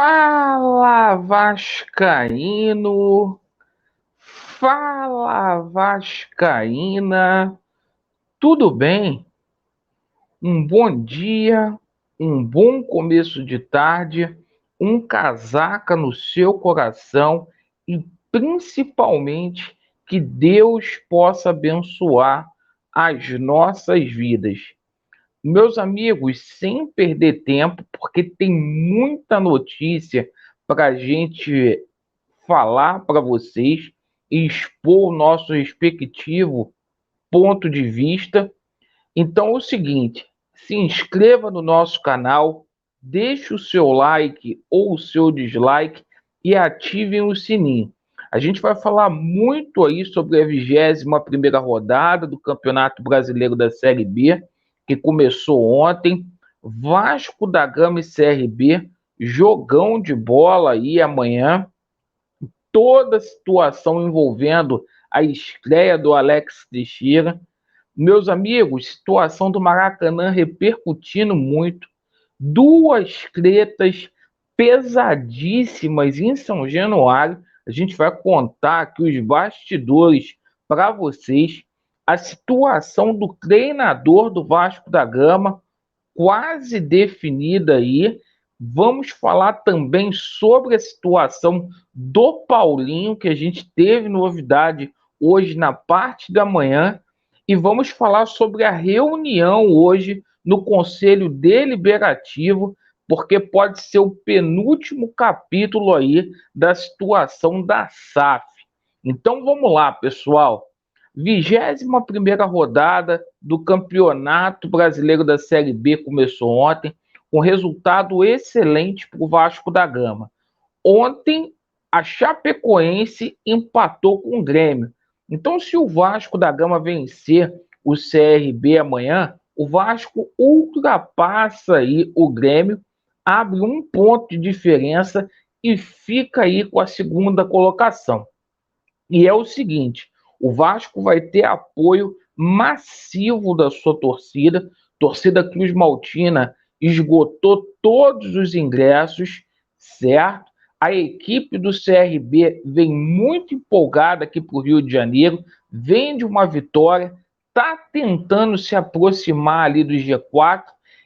Fala Vascaíno, fala Vascaína, tudo bem? Um bom dia, um bom começo de tarde, um casaca no seu coração e principalmente que Deus possa abençoar as nossas vidas. Meus amigos, sem perder tempo, porque tem muita notícia para a gente falar para vocês e expor o nosso respectivo ponto de vista. Então é o seguinte, se inscreva no nosso canal, deixe o seu like ou o seu dislike e ativem o sininho. A gente vai falar muito aí sobre a 21ª rodada do Campeonato Brasileiro da Série B, que começou ontem. Vasco da Gama e CRB, jogão de bola aí amanhã. Toda a situação envolvendo a estreia do Alex Teixeira. Meus amigos, situação do Maracanã repercutindo muito. Duas tretas pesadíssimas em São Januário. A gente vai contar aqui os bastidores para vocês. A situação do treinador do Vasco da Gama, quase definida aí. Vamos falar também sobre a situação do Paulinho, que a gente teve novidade hoje na parte da manhã. E vamos falar sobre a reunião hoje no Conselho Deliberativo, porque pode ser o penúltimo capítulo aí da situação da SAF. Então vamos lá, pessoal. 21ª rodada do Campeonato Brasileiro da Série B começou ontem, com resultado excelente para o Vasco da Gama. Ontem, a Chapecoense empatou com o Grêmio. Então, se o Vasco da Gama vencer o CRB amanhã, o Vasco ultrapassa aí o Grêmio, abre um ponto de diferença e fica aí com a segunda colocação. E é o seguinte, o Vasco vai ter apoio massivo da sua torcida, torcida Cruz Maltina esgotou todos os ingressos, certo? A equipe do CRB vem muito empolgada aqui para o Rio de Janeiro, vem de uma vitória, está tentando se aproximar ali do G4,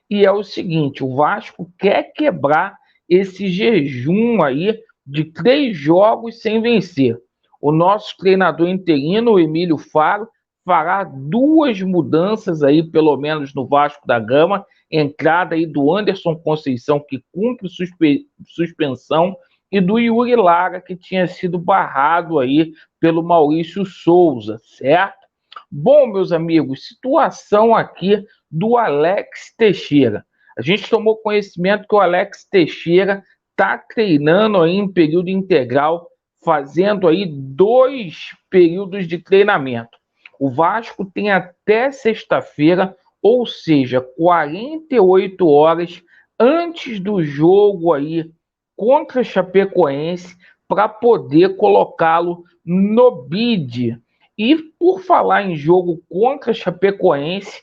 e é o seguinte, o Vasco quer quebrar esse jejum aí de 3 jogos sem vencer. O nosso treinador interino, o Emílio Faro, fará 2 mudanças aí, pelo menos no Vasco da Gama, entrada aí do Anderson Conceição, que cumpre suspensão, e do Yuri Lara, que tinha sido barrado aí pelo Maurício Souza, certo? Bom, meus amigos, situação aqui do Alex Teixeira. A gente tomou conhecimento que o Alex Teixeira está treinando aí em período integral, fazendo aí 2 períodos de treinamento. O Vasco tem até sexta-feira, ou seja, 48 horas antes do jogo aí contra a Chapecoense, para poder colocá-lo no bid. E por falar em jogo contra a Chapecoense,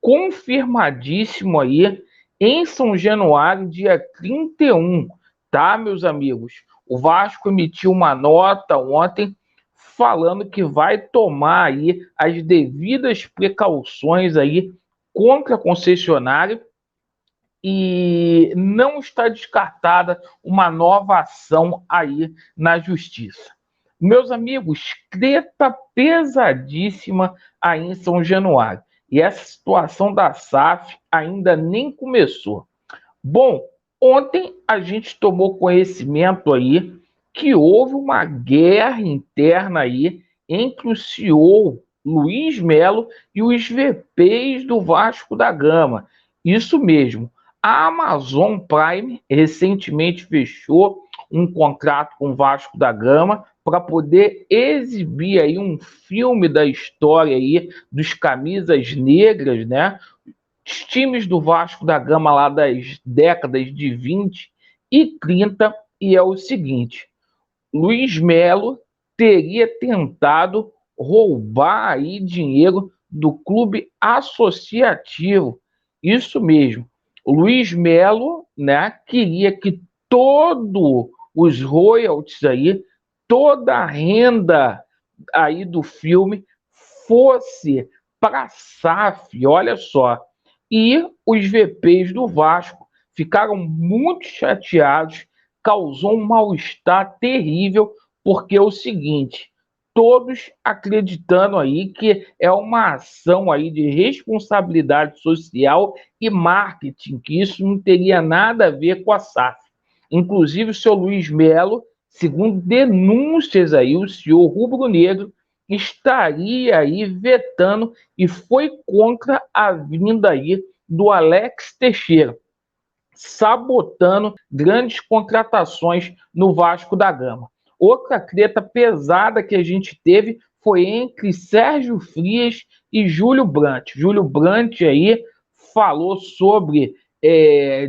confirmadíssimo aí em São Januário, dia 31, tá, meus amigos? O Vasco emitiu uma nota ontem falando que vai tomar aí as devidas precauções aí contra a concessionária e não está descartada uma nova ação aí na justiça. Meus amigos, treta pesadíssima aí em São Januário. E essa situação da SAF ainda nem começou. Bom, ontem a gente tomou conhecimento aí que houve uma guerra interna aí entre o CEO Luiz Melo e os VPs do Vasco da Gama. Isso mesmo. A Amazon Prime recentemente fechou um contrato com o Vasco da Gama para poder exibir aí um filme da história aí dos camisas negras, né? Os times do Vasco da Gama lá das décadas de 20 e 30, e é o seguinte, Luiz Melo teria tentado roubar aí dinheiro do clube associativo. Isso mesmo. O Luiz Melo, né, queria que todos os royalties aí, toda a renda aí do filme fosse para a SAF, olha só. E os VPs do Vasco ficaram muito chateados, causou um mal-estar terrível, porque é o seguinte, todos acreditando aí que é uma ação aí de responsabilidade social e marketing, que isso não teria nada a ver com a SAF. Inclusive o seu Luiz Melo, segundo denúncias aí, o senhor rubro-negro estaria aí vetando e foi contra a vinda aí do Alex Teixeira, sabotando grandes contratações no Vasco da Gama. Outra treta pesada que a gente teve foi entre Sérgio Frias e Júlio Brandt. Júlio Brandt aí falou sobre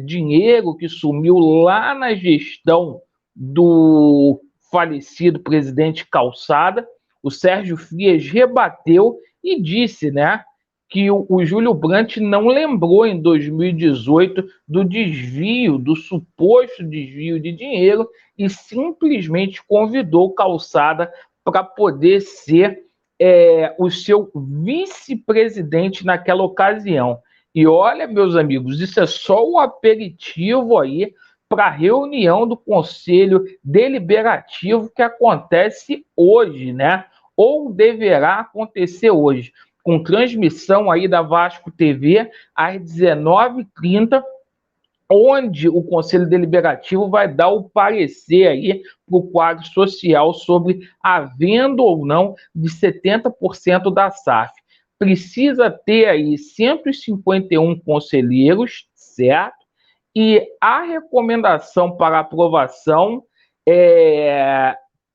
dinheiro que sumiu lá na gestão do falecido presidente Calçada. O Sérgio Frias rebateu e disse, né, que o Júlio Brandt não lembrou em 2018 do desvio, do suposto desvio de dinheiro e simplesmente convidou Calçada para poder ser o seu vice-presidente naquela ocasião. E olha, meus amigos, isso é só o aperitivo aí para a reunião do Conselho Deliberativo que acontece hoje, né? Ou deverá acontecer hoje, com transmissão aí da Vasco TV às 19h30, onde o Conselho Deliberativo vai dar o parecer aí para o quadro social sobre a venda ou não de 70% da SAF. Precisa ter aí 151 conselheiros, certo? E a recomendação para aprovação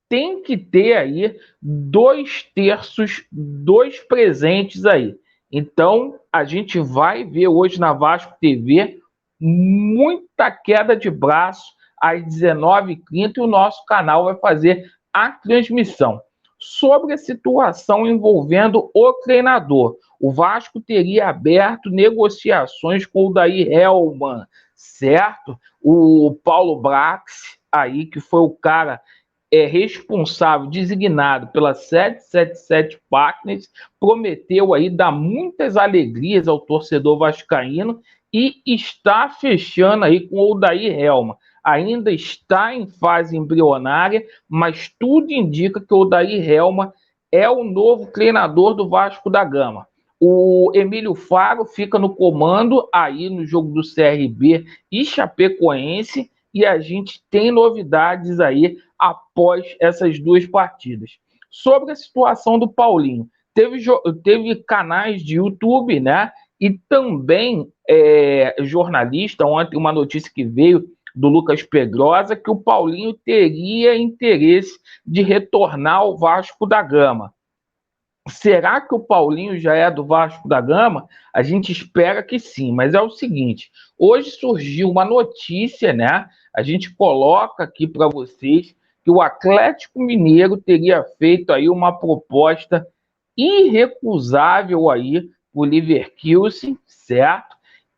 tem que ter aí 2/3 dos presentes aí. Então, a gente vai ver hoje na Vasco TV muita queda de braço às 19h30 e o nosso canal vai fazer a transmissão. Sobre a situação envolvendo o treinador, o Vasco teria aberto negociações com o Odair Hellmann, certo? O Paulo Brax, aí, que foi o cara responsável, designado pela 777 Partners, prometeu aí dar muitas alegrias ao torcedor vascaíno e está fechando aí com o Odair Hellmann. Ainda está em fase embrionária, mas tudo indica que o Odair Hellmann é o novo treinador do Vasco da Gama. O Emílio Faro fica no comando aí no jogo do CRB e Chapecoense, e a gente tem novidades aí após essas duas partidas. Sobre a situação do Paulinho, teve canais de YouTube, né? E também jornalista, ontem uma notícia que veio do Lucas Pedrosa, que o Paulinho teria interesse de retornar ao Vasco da Gama. Será que o Paulinho já é do Vasco da Gama? A gente espera que sim, mas é o seguinte, hoje surgiu uma notícia, né? A gente coloca aqui para vocês que o Atlético Mineiro teria feito aí uma proposta irrecusável aí o Leverkusen, certo?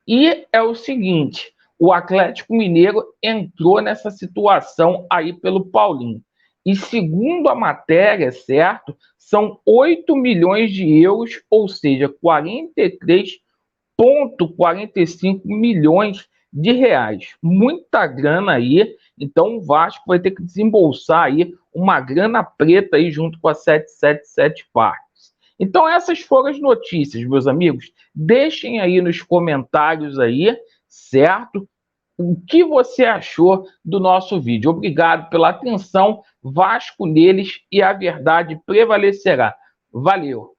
E é o seguinte, o Atlético Mineiro entrou nessa situação aí pelo Paulinho. E segundo a matéria, certo, são 8 milhões de euros, ou seja, 43,45 milhões de reais. Muita grana aí, então o Vasco vai ter que desembolsar aí uma grana preta aí junto com a 777 Partes. Então essas foram as notícias, meus amigos. Deixem aí nos comentários aí, certo? O que você achou do nosso vídeo. Obrigado pela atenção. Vasco neles e a verdade prevalecerá. Valeu!